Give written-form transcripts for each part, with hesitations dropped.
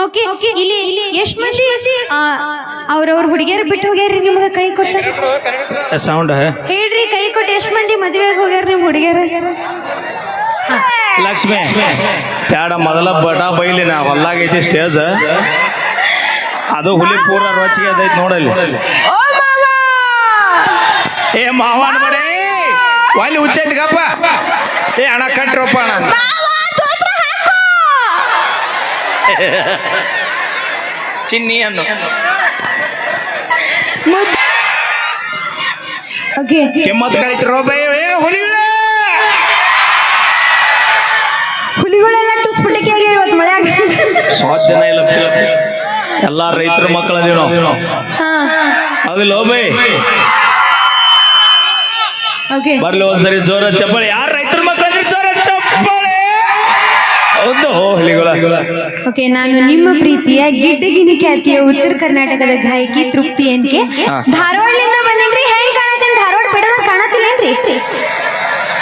Okay ಇಲ್ಲಿ ಎಷ್ಟು ಮಂದಿ ಅವ್ರವ್ರ ಹುಡುಗಿಯರು ಬಿಟ್ಟು ಹೋಗ್ಯಾರ್ರಿ ನಿಮ್ಗೆ ಕೈ ಕೊಟ್ಟ ಸೌಂಡ್ ಹೇಳ್ರಿ ಕೈ ಕೊಟ್ಟು ಎಷ್ಟು ಮಂದಿ ಮದುವೆಗೆ ಹೋಗ್ಯಾರ ನಿಮ್ಮ ಹುಡುಗಿಯರು ಲಕ್ಷ್ಮಿ ಪ್ಯಾಡ ಮೊದಲ ಬಟ ಬೈಲಿ ನಾ ಹೊಲ್ಲಾಗೈತಿ ಸ್ಟೇಜ್ ಅದು ಹುಲಿ ಪೂರ ರೋಚಿಗೆ ಅದೈತಿ ನೋಡಲ್ಲಿ ಏ ಮಾವನ ಬಡೇ ಅಲ್ಲಿ ಹುಚ್ಚೈತಿ ಗಪ್ಪ ಏ ಹಣ ಕಟ್ರಪ್ಪ ಅಣ್ಣ ಚಿನ್ನಿ ಅನ್ನು ಕೆಮ್ಮತ್ ಕಳಿತಿರೋ ಬೈ ಹುಲಿಗಳೆಲ್ಲ ಟುಸ್ಬಿಟ್ಟಿಗೆ ಇವತ್ತು ಮಳೆಯಾಗ ಸಾಧ್ಯನ ಇಲ್ಲ ಎಲ್ಲ ರೈತರ ಮಕ್ಕಳದೇನೋ ಅದಿಲ್ಲ ಬೈ ಬರ್ಲಿ ಒಂದ್ಸರಿ ಜೋರ ಚಪ್ಪಾಳೆ ಯಾರು ರೈತರ ಮಕ್ಕಳು ಜೋರ ಚಪ್ಪಾಳೆ ಹೌದು ಹುಲಿಗಳ ಓಕೆ ನಾನು ನಿಮ್ಮ ಪ್ರೀತಿಯ ಗಿಡ್ಡಗಿನಿ ಖ್ಯಾತಿಯ ಉತ್ತರ ಕರ್ನಾಟಕದ ಗಾಯಕಿ ತೃಪ್ತಿ ಎನ್ಕೆ ಧಾರವಾಡದಿಂದ ಬಂದೇನ್ರಿ ಹೆಂಗ್ ಕಾಣತ್ತೇನ್ ಧಾರವಾಡ ಬಿಡೋದ್ ಕಾಣತಿಲ್ಲೇನ್ರಿ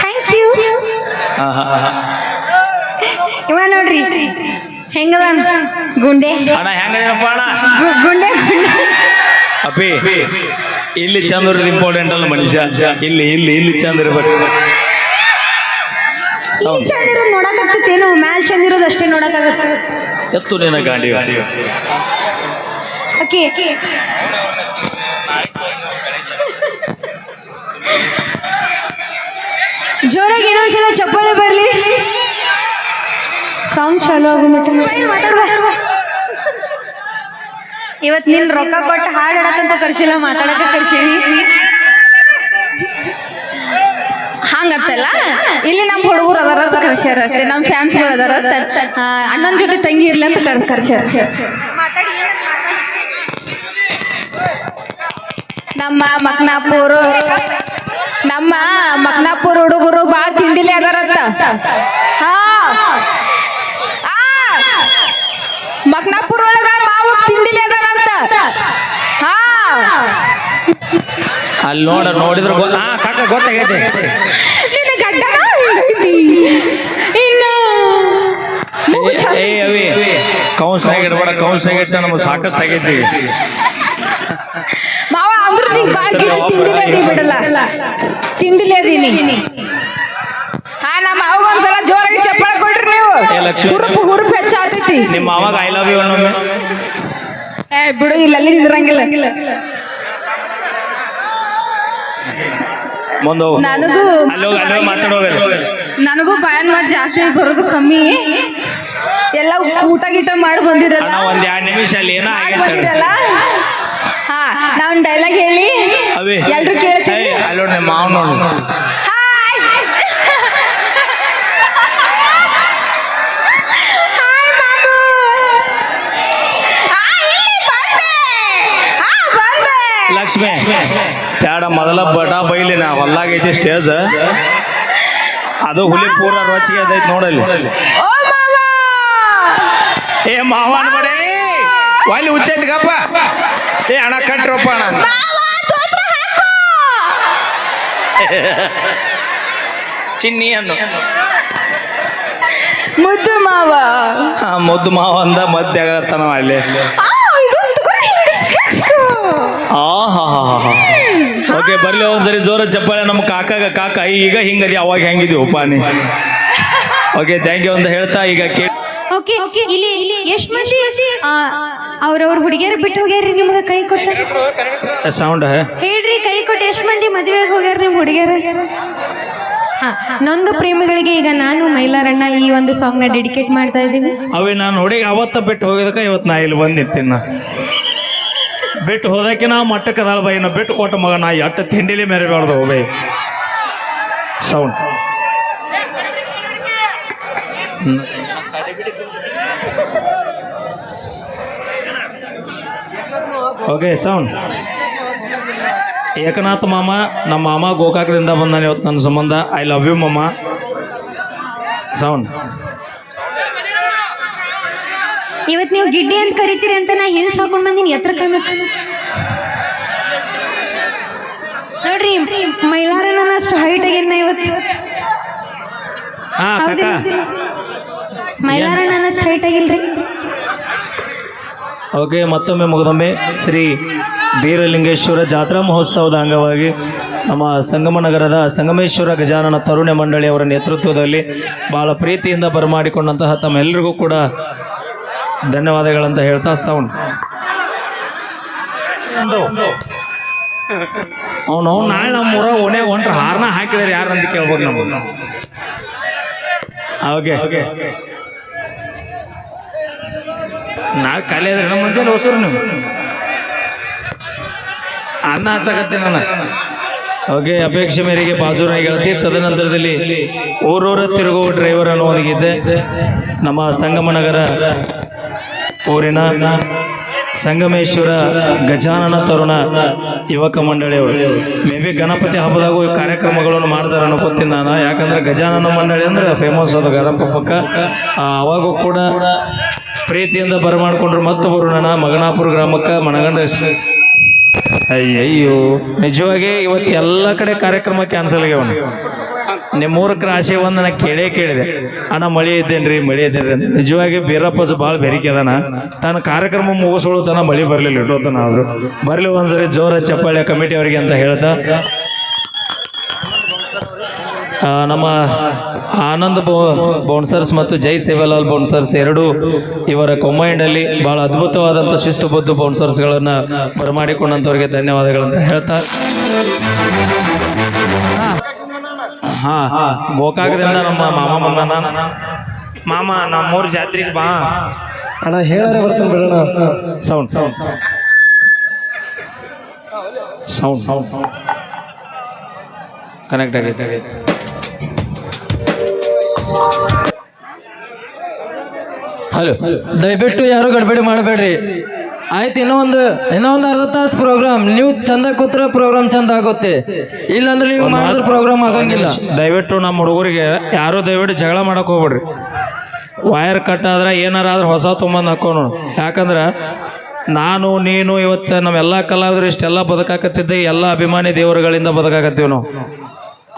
ಥ್ಯಾಂಕ್ ಯು ಇವ ನೋಡ್ರಿ ಹೆಂಗದ ಗುಂಡೆ ಅಣ್ಣ ಹೆಂಗಪ್ಪ ಅಣ್ಣ ಗುಂಡೆ ಅಪ್ಪಿ ಇಲ್ಲಿ ಚಂದ್ರ ಇಂಪಾರ್ಟೆಂಟ್ ಅಲ್ಲ ಮನುಷ್ಯ ಇಲ್ಲಿ ಇಲ್ಲಿ ಇಲ್ಲಿ ಚಂದ್ರ ಚಂದ ಇರೋದು ನೋಡಕ್ಕಾಗ್ತೇನೋ ಮ್ಯಾಲ್ ಚಂದ ಇರೋದು ಅಷ್ಟೇ ನೋಡಕ್ಕಾಗತ್ತೆ ಎತ್ತು ನಿನ್ನ ಗಾಡಿ ಓಕೆ ಜೋರಾಗಿ ಇನ್ನೊಂದ್ಸಲ ಚಪ್ಪಾಳೆ ಬರ್ಲಿ ಸಾಂಗ್ ಚಾಲು ಇವತ್ತು ನಿನ್ ರೊಕ್ಕ ಕೊಟ್ಟು ಹಾಡು ಹಾಡಕ್ಕಂತ ಕರ್ಸಿಲ್ಲ ಮಾತಾಡಕ ಕರ್ಸೀನಿ ಹಂಗತ್ತಲ್ಲ ಇಲ್ಲಿ ನಮ್ಮ ಹುಡುಗರು ಅದಾರ ಕರ್ಸ್ಯಾರ ನಮ್ಮ ಫ್ಯಾನ್ಸ್ಗಳು ಅದಾರ ಅಣ್ಣನ ಜೊತೆ ತಂಗಿ ಇರ್ಲಿ ಅಂತ ಕರ್ಸ್ಯಾರ ನಮ್ಮ ಮಕ್ನಾಪುರ ಹುಡುಗರು ಬಾಳ ತಿಂಡಿಲಿ ಅದಾರಂತ ಮಕ್ನಾಪುರ ಒಳಗ ಮಾವು ತಿಂಡಿಲಿ ಅದಾರಂತ ಅಲ್ಲಿ ನೋಡಿದ್ರೆ ಕಾಕ ಗೊತ್ತಾಗೈತೆ ಕೌನ್ಸ್ನಾಗ ಇಡಬೇಡ ಕೌನ್ಸ್ನಾಗ ಇಟ್ಟ ನಮ್ಗೆ ಸಾಕಷ್ಟು ಆಗೈತಿ ಮಾವ ಅಂದ್ರು ತಿಂಡಿಲಿ ಬಿಡಲ್ಲ ತಿಂಡಿಲಿ ಅದೀನಿ ನಮ್ಮ ಮಾವ ಒಂದ್ಸಲ ಜೋರಾಗಿ ಚಪ್ಪಾಳೆ ಕೊಡ್ರಿ ನೀವು ಹುರುಪು ಹೆಚ್ಚಾತೈತಿ ನಿಮ್ಮ ಅವಾಗ ಐ ಲವ್ ಯು ಅನ್ನೊಮ್ಮೆ ಬಿಡು ಇಲ್ಲ ಅಲ್ಲಿ ನಿಂದ್ರಂಗಿಲ್ಲ ನನಗೂ ಬಾಯನ್ ಮಾತು ಜಾಸ್ತಿ ಬರೋದು ಕಮ್ಮಿ ಎಲ್ಲ ಊಟ ಗೀಟ ಮಾಡಿ ಬಂದಿರಲ್ಲ ಒಂದ್ 2 ನಿಮಿಷ ಅಲ್ಲಿ ಏನೋ ಬಂದಿರಲ್ಲ ನಾವ್ ಡೈಲಾಗ್ ಹೇಳಿ ಎಲ್ರು ಕೇಳ್ತೀವಿ ಅಲ್ಲೋಡ್ ನಿಮ್ಮ ಮಾವ್ ನೋಡು ಲಕ್ಷ್ಮಿ ಪ್ಯಾಡ ಮೊದಲ ಬಟ ಬೈಲಿ ನಾ ಹೊಲ್ಲಾಗೈತಿ ಸ್ಟೇಜ್ ಅದು ಹುಲಿ ಪೂರ ರೋಚಿಗೆ ಅದೈತಿ ನೋಡಲ್ಲಿ ಏ ಮಾವನ ಬಡೇ ಅಲ್ಲಿ ಹುಚ್ಚೈತಿ ಗಪ್ಪ ಏ ಹಣ ಕಟ್ರಪ್ಪ ಅಣ್ಣ ಚಿನ್ನಿ ಅನ್ನು ಮುದ್ದು ಮಾವ ಮುದ್ದು ಮಾವ ಅಂದ ಮಧ್ಯ ಆಗತ್ತಾನ ಅಲ್ಲಿ ಓಕೆ ಬರ್ಲಿ ಒಂದ್ಸರಿ ಜೋರ ಚಪ್ಪಾಳೆ ನಮ್ಮ ಕಾಕ ಈಗ ಹಿಂಗದಿ ಅವಾಗ ಹೆಂಗಿದ್ವಿ ಉಪಾನಿ ಓಕೆ ಥ್ಯಾಂಕ್ ಯು ಅಂತ ಹೇಳ್ತಾ ಈಗ ಓಕೆ ಇಲ್ಲಿ ಎಷ್ಟು ಮಂದಿ ಅವ್ರವ್ರ ಹುಡುಗಿಯರು ಬಿಟ್ಟು ಹೋಗ್ಯಾರ್ರಿ ನಿಮ್ಗೆ ಕೈ ಕೊಟ್ಟ ಸೌಂಡ್ ಹೇಳ್ರಿ ಕೈ ಕೊಟ್ಟು ಎಷ್ಟು ಮಂದಿ ಮದುವೆಗೆ ಹೋಗ್ಯಾರ ನಿಮ್ಮ ಹುಡುಗಿಯರು ನೊಂದು ಪ್ರೇಮಿಗಳಿಗೆ ಈಗ ನಾನು ಮೈಲಾರಣ್ಣ ಈ ಒಂದು ಸಾಂಗ್ ನ ಡೆಡಿಕೇಟ್ ಮಾಡ್ತಾ ಇದ್ದೀನಿ ಅವೇ ನಾನು ಹುಡುಗಿ ಅವತ್ತ ಬಿಟ್ಟು ಹೋಗಿದಕ್ಕ ಇವತ್ತು ನಾ ಇಲ್ಲಿ ಬಂದು ನಿಂತಿನ ಬಿಟ್ಟು ಹೋದಕ್ಕೆ ನಾ ಮಟ್ಟಕ್ಕದಲ್ಲ ಬೈ ನಾ ಬಿಟ್ಟು ಕೊಟ್ಟ ಮಗ ನಾ ಎಟ್ಟು ತಿಂಡಿಲಿ ಮೆರಿಬಾರ್ದು ಬೈ ಸೌಂಡ್ ಓಕೆ ಸೌಂಡ್ ಏಕನಾಥ್ ಮಾಮ ನಮ್ಮ ಮಾಮ ಗೋಕಾಕದಿಂದ ಬಂದಾನೆ ಇವತ್ತು ನನ್ನ ಸಂಬಂಧ ಐ ಲವ್ ಯು ಮಾಮ ಸೌಂಡ್ ಇವತ್ತು ನೀವು ಗಿಡ್ಡಿ ಅಂತ ಕರಿತೀರಿ ಅಂತ ನಾ ಹಿಲ್ಸ್ ಹಾಕೊಂಡ್ ಬಂದಿನಿ ಎತ್ತರ ಕಮ್ಮಿ ನೋಡ್ರಿ ಮೈಲಾರನ ಅಷ್ಟು ಹೈಟ್ ಆಗಿನ ಇವತ್ತು ಮೈಲಾರ ನನ್ನ ಸ್ಟ್ರೈಟ್ ಆಗಿಲ್ರಿ. ಓಕೆ, ಮತ್ತೊಮ್ಮೆ ಮುಗಿದೊಮ್ಮೆ ಶ್ರೀ ಬೀರಲಿಂಗೇಶ್ವರ ಜಾತ್ರಾ ಮಹೋತ್ಸವದ ಅಂಗವಾಗಿ ನಮ್ಮ ಸಂಗಮನಗರದ ಸಂಗಮೇಶ್ವರ ಗಜಾನನ ತರುಣ ಮಂಡಳಿಯವರ ನೇತೃತ್ವದಲ್ಲಿ ಭಾಳ ಪ್ರೀತಿಯಿಂದ ಬರಮಾಡಿಕೊಂಡಂತಹ ತಮ್ಮೆಲ್ಲರಿಗೂ ಕೂಡ ಧನ್ಯವಾದಗಳಂತ ಹೇಳ್ತಾ ಸೌಂಡ್ ಅವನು ನಾಳೆ ನಮ್ಮೂರ ಓಣೆ ಹೊಂಟ್ರೆ ಹಾರನ ಹಾಕಿದಾರೆ ಯಾರಂತ ಕೇಳ್ಬೋದು ನಮ್ಗೆ. ಓಕೆ, ನಾಳೆ ಖಾಲಿ ಆದ್ರೆ ನಮ್ಮ ಮುಂಚೆ ಹೊಸರು ನೀವು ಅನ್ನ ಹಚ್ಚಕತ್ತೀನಿ ನಾನು. ಓಕೆ, ಅಪೇಕ್ಷೆ ಮೇರೆಗೆ ಬಾಜೂರಾಗಿ ಹೇಳ್ತಿ. ತದನಂತರದಲ್ಲಿ ಊರೂರ ತಿರುಗುವ ಡ್ರೈವರ್ ಅನ್ನೋದಿಗಿದ್ದೆ ನಮ್ಮ ಸಂಗಮನಗರ ಊರಿನ ಸಂಗಮೇಶ್ವರ ಗಜಾನನ ತರುಣ ಯುವಕ ಮಂಡಳಿಯವರು ಮೇ ಬಿ ಗಣಪತಿ ಹಬ್ಬದಾಗೂ ಈ ಕಾರ್ಯಕ್ರಮಗಳನ್ನು ಮಾಡ್ತಾರೆ ಅನ್ಕೋತೀನಿ ನಾನು. ಯಾಕಂದ್ರೆ ಗಜಾನನ ಮಂಡಳಿ ಅಂದ್ರೆ ಫೇಮಸ್ ಅದು ಗಣಪ ಪಕ್ಕ. ಅವಾಗೂ ಕೂಡ ಪ್ರೀತಿಯಿಂದ ಬರಮಾಡ್ಕೊಂಡ್ರು. ಮತ್ತೊಬ್ಬರು ನನ್ನ ಮಗನಾಪುರ ಗ್ರಾಮಕ್ಕೆ ಮನಗಂಡ. ಅಯ್ಯಯ್ಯೋ, ನಿಜವಾಗಿ ಇವತ್ತು ಎಲ್ಲ ಕಡೆ ಕಾರ್ಯಕ್ರಮ ಕ್ಯಾನ್ಸಲ್ ಆಗ್ಯಾವ. ನಿಮ್ಮೂರಕ್ಕೆ ರಾಶಿ ಒಂದು ನಾನು ಕೇಳಿದೆ, ಅಣ್ಣ ಮಳೆ ಇದ್ದೇನ್ರಿ ಮಳೆ ಇದ್ದೇನ್ರಿ ಅಂತ. ನಿಜವಾಗಿ ಬೀರಪ್ಪಜ್ ಭಾಳ ಬೆರಿಕೆ ಅದಾನ. ತನ್ನ ಕಾರ್ಯಕ್ರಮ ಮುಗಿಸೋಳು ತನ ಮಳೆ ಬರಲಿಲ್ಲ ಇಟ್ಟೋತನ. ಆದ್ರು ಬರಲಿ ಒಂದ್ಸರಿ ಜೋರ ಚಪ್ಪಾಳೆ ಕಮಿಟಿ ಅವರಿಗೆ ಅಂತ ಹೇಳ್ತಾ ನಮ್ಮ ಆನಂದ್ ಬೌನ್ಸರ್ಸ್ ಮತ್ತು ಜೈ ಸೇವಾಲಾಲ್ ಬೌನ್ಸರ್ಸ್ ಎರಡೂ ಇವರ ಕಂಬೈಂಡಲ್ಲಿ ಭಾಳ ಅದ್ಭುತವಾದಂಥ ಶಿಸ್ತುಬದ್ಧ ಬೌನ್ಸರ್ಸ್ಗಳನ್ನು ಬರಮಾಡಿಕೊಂಡಂಥವ್ರಿಗೆ ಧನ್ಯವಾದಗಳಂತ ಹೇಳ್ತಾ ಗೋಕಾಕದಿಂದ ನಮ್ಮ ಮಾಮ ಬಂದಾನ. ಮಾಮ ನಮ್ಮೂರು ಜಾತ್ರೆಗೆ ಬಾ ಅಣ್ಣ ಹೇಳಾರೆ ಬರ್ತಾನೆ ಬಿಡೋಣ. Sound sound sound sound connect ಆಗೈತೆ. ಹಲೋ, ದಯವಿಟ್ಟು ಯಾರು ಗಡ್ಬಡಿ ಮಾಡಬೇಡ್ರಿ. ಆಯ್ತು, ಇನ್ನೊಂದು ಅರ್ಧ ತಾಸು ಪ್ರೋಗ್ರಾಮ್. ನೀವು ಚಂದ ಕೂತ್ರ ಪ್ರೋಗ್ರಾಮ್ ಚಂದ ಆಗುತ್ತೆ, ಇಲ್ಲಾಂದ್ರೆ ನೀವು ಮಾಡಿದ್ರೆ ಪ್ರೋಗ್ರಾಮ್ ಆಗಂಗಿಲ್ಲ. ದಯವಿಟ್ಟು ನಮ್ಮ ಹುಡುಗರಿಗೆ ಯಾರು ದಯವಿಟ್ಟು ಜಗಳ ಮಾಡಕ್ ಹೋಗ್ಬೇಡ್ರಿ. ವೈರ್ ಕಟ್ ಆದ್ರೆ ಏನಾರ ಆದ್ರೆ ಹೊಸ ತೊಂಬಂದು ಹಾಕೋಣ. ಯಾಕಂದ್ರೆ ನಾನು ನೀನು ಇವತ್ತು ನಮ್ಮೆಲ್ಲ ಕಲಾವಿದರು ಇಷ್ಟೆಲ್ಲ ಬದುಕಾಕತ್ತಿದ್ದೆ ಎಲ್ಲ ಅಭಿಮಾನಿ ದೇವರುಗಳಿಂದ ಬದುಕಾಕತ್ತೀವಿ ನಾವು.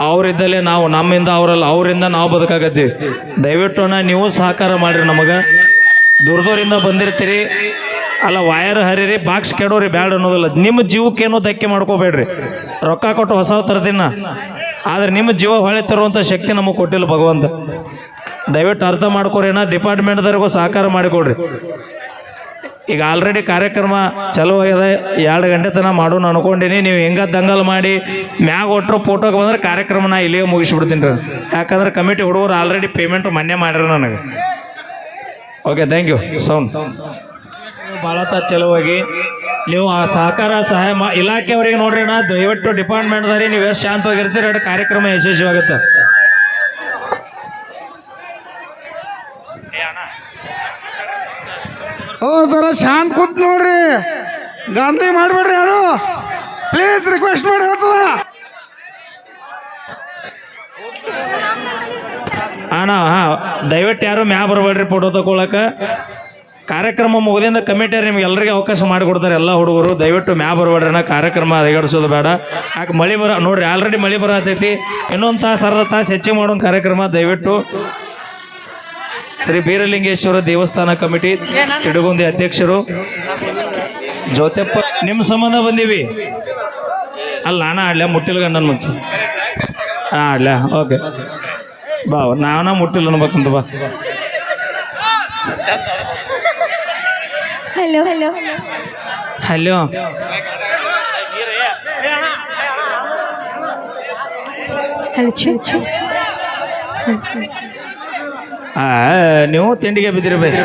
ಅವರಿದ್ದಲೇ ನಾವು, ನಮ್ಮಿಂದ ಅವರಲ್ಲ, ಅವರಿಂದ ನಾವು ಬದುಕಾಕತ್ತೀವಿ. ದಯವಿಟ್ಟು ನೀವು ಸಹಕಾರ ಮಾಡಿರಿ. ನಮಗೆ ದೂರದೂರಿಂದ ಬಂದಿರ್ತೀರಿ, ಅಲ್ಲ ವಯರ್ ಹರಿರಿ, ಬಾಕ್ಸ್ ಕೆಡೋರಿ ಬ್ಯಾಡ ಅನ್ನೋದಿಲ್ಲ. ನಿಮ್ಮ ಜೀವಕ್ಕೇನೋ ಧಕ್ಕೆ ಮಾಡ್ಕೋಬೇಡ್ರಿ. ರೊಕ್ಕ ಕೊಟ್ಟು ಹೊಸ ತರ್ತೀನ, ಆದರೆ ನಿಮ್ಮ ಜೀವ ಹೊಳೆ ತರುವಂಥ ಶಕ್ತಿ ನಮಗೆ ಕೊಟ್ಟಿಲ್ಲ ಭಗವಂತ. ದಯವಿಟ್ಟು ಅರ್ಥ ಮಾಡ್ಕೊರಿ. ಡಿಪಾರ್ಟ್ಮೆಂಟ್ದವ್ರಿಗೂ ಸಹಕಾರ ಮಾಡಿಕೊಡ್ರಿ. ಈಗ ಆಲ್ರೆಡಿ ಕಾರ್ಯಕ್ರಮ ಚಲೋ ಆಗ್ಯದ, 2 ಗಂಟೆ ತನಕ ಮಾಡೋಣ ಅನ್ಕೊಂಡೀನಿ. ನೀವು ಹೆಂಗ ದಂಗಲ್ ಮಾಡಿ ಮ್ಯಾಗ ಒಟ್ಟರು ಫೋಟೋಗೆ ಬಂದ್ರೆ ಕಾರ್ಯಕ್ರಮ ನಾ ಇಲ್ಲಿಗೆ ಮುಗಿಸ್ಬಿಡ್ತೀನಿ ರೀ. ಯಾಕಂದ್ರೆ ಕಮಿಟಿ ಹುಡುಗರು ಆಲ್ರೆಡಿ ಪೇಮೆಂಟ್ ಮೊನ್ನೆ ಮಾಡ್ಯಾರ ನನಗೆ. Okay, thank you. ಸೌಂಡ್ ಭಾಳ ಚಲೋವಾಗಿ ನೀವು ಆ ಸಹಕಾರ ಸಹಾಯ ಇಲಾಖೆಯವರಿಗೆ ನೋಡ್ರಿ ಅಣ್ಣ. ದಯವಿಟ್ಟು ಡಿಪಾರ್ಟ್ಮೆಂಟ್ದಾರಿ ನೀವು ಎಷ್ಟು ಶಾಂತವಾಗಿರ್ತೀರಿ ಎರಡು ಕಾರ್ಯಕ್ರಮ ಯಶಸ್ವಿಯಾಗುತ್ತೆ. ಜರ ಶಾಂತ ಕೂತ್ ನೋಡ್ರಿ, ಗಾಂಧಿ ಮಾಡ್ಬೇಡ್ರಿ ಯಾರು. ಪ್ಲೀಸ್ ರಿಕ್ವೆಸ್ಟ್ ಮಾಡಿ ಹೇಳ್ತದ ಅಣ್ಣ. ದಯವಿಟ್ಟು ಯಾರು ಮ್ಯಾ ಬರಬೇಡ್ರಿ ಫೋಟೋ ತಗೊಳಕ್ಕೆ. ಕಾರ್ಯಕ್ರಮ ಮುಗಿದಿಂದ ಕಮಿಟಿಯವ್ರು ನಿಮ್ಗೆ ಎಲ್ಲರಿಗೆ ಅವಕಾಶ ಮಾಡಿಕೊಡ್ತಾರೆ. ಎಲ್ಲ ಹುಡುಗರು ದಯವಿಟ್ಟು ಮ್ಯಾ ಬರಬೇಡ್ರಿ ಅಣ್ಣ. ಕಾರ್ಯಕ್ರಮ ಅಧಿಗಡಿಸೋದು ಬೇಡ. ಯಾಕೆ ಮಳೆ ನೋಡ್ರಿ, ಆಲ್ರೆಡಿ ಮಳೆ ಬರತೈತಿ. ಇನ್ನೊಂದು ತಾಸು ಅರ್ಧ ತಾಸು ಹೆಚ್ಚಿಗೆ ಮಾಡೋಣ ಕಾರ್ಯಕ್ರಮ. ದಯವಿಟ್ಟು ಶ್ರೀ ಬೀರಲಿಂಗೇಶ್ವರ ದೇವಸ್ಥಾನ ಕಮಿಟಿ ತಿಡುಗುಂದಿ ಅಧ್ಯಕ್ಷರು ಜ್ಯೋತಿಪ್ಪ, ನಿಮ್ಮ ಸಂಬಂಧ ಬಂದೀವಿ. ಅಲ್ಲ ನಾನ ಆಡ್ಲ ಮುಟ್ಟಿಲ್ಲ ಗಂಡನ ಮುಂಚೆ ಆಡ್ಲ. ಓಕೆ ಬಾ, ನಾವನ ಮುಟ್ಟಿಲ್ಲ ಅನ್ಬೇಕಂತ ಬಾ. Hello hello hello, hello. ನೀವು ತಿಂಡಿಗೆ ಬಿದ್ದಿರಬೇಕು.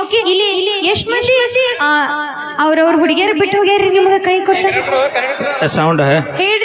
ಓಕೆ, ಇಲ್ಲಿ ಎಷ್ಟು ಮಂದಿ ಅವ್ರವ್ರ ಹುಡುಗಿಯರು ಬಿಟ್ಟು ಹೋಗ್ಯಾರ್ರಿ ನಿಮ್ಗೆ ಕೈ ಕೊಟ್ಟ? ಸೌಂಡ್ ಹೇಳ್ರಿ.